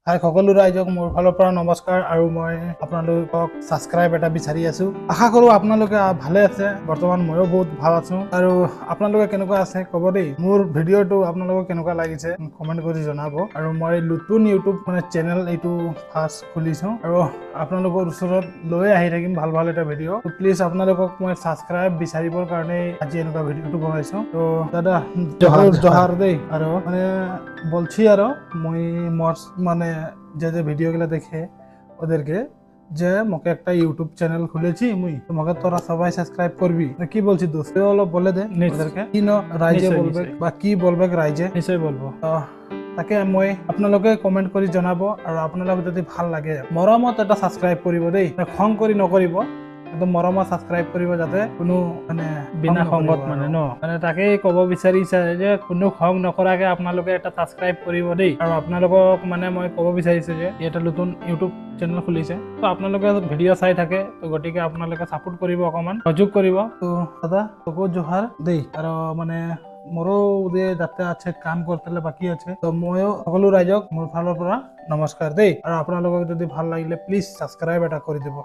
হাই সকলো ৰাইজক মোৰ ফালৰ পৰা নমস্কাৰ আৰু মই আপোনালোকক সাবস্ক্ৰাইব এটা বিচাৰি আছো। আশা কৰো আপোনালোকে ভালে আছে। বৰ্তমান ময়ো বহুত ভাল আছো আৰু আপোনালোকে কেনেকুৱা আছে ক'ব দেই। মোৰ ভিডিঅ'টো আপোনালোকক কেনেকুৱা লাগিছে কমেন্ট কৰি জনাব। আৰু মই নতুন ইউটিউব চেনেল এইটো ফাৰ্ষ্ট খুলিছো আৰু আপোনালোকৰ ওচৰত লৈ আহি থাকিম ভাল ভাল এটা ভিডিঅ'। তো প্লিজ আপোনালোকক মই সাবস্ক্ৰাইব বিচাৰিবৰ কাৰণে আজি এনেকুৱা ভিডিঅ'টো বনাইছো। তো দাদা জহাৰ দেই আৰু বলছি আর মই যে ভিডিওগুলো দেখে ওদেরকে যে মোকে একটা ইউটিউব চ্যানেল খুলেছি মুই তোমাকে তোরা সবাই সাবস্ক্রাইব করবি কি বলছি দোস্ত অলপ বলে দে ওদেরকে কি রাইজে বলবে বা কি বলবে রাইজে নিশ্চয় বলবো। তাকে মই আপোনালোকে কমেন্ট কৰি জনাব আৰু আপোনালোক যদি ভাল লাগে মৰমত এটা সাবস্ক্ৰাইব কৰিব দেই, খং কৰি নকৰিব, একদম মৰমত সাবস্ক্ৰাইব কৰিব যাতে কোনো বিনা খংত তাকেই ক'ব বিচাৰিছে যে কোনো খং নকৰাকে আপোনালোকে এটা সাবস্ক্ৰাইব কৰিব দেই। আৰু আপোনালোকক মই ক'ব বিচাৰিছো যে এটা নতুন ইউটিউব চেনেল খুলিছে, তো আপোনালোকে ভিডিঅ' চাই থাকে, তো গতিকে আপোনালোকে সাপোৰ্ট কৰিব, অকণমান সহযোগ কৰিব। তো দাদা তোকো জোহাৰ দেই। আৰু মোৰো যাতে আছে কাম কৰতে বাকি আছে, তো ময়ো সকলো ৰাইজক মোৰ ফালৰ পৰা নমস্কাৰ দেই। আৰু আপোনালোকক যদি ভাল লাগিলে প্লিজ সাবস্ক্ৰাইব এটা কৰি দিব।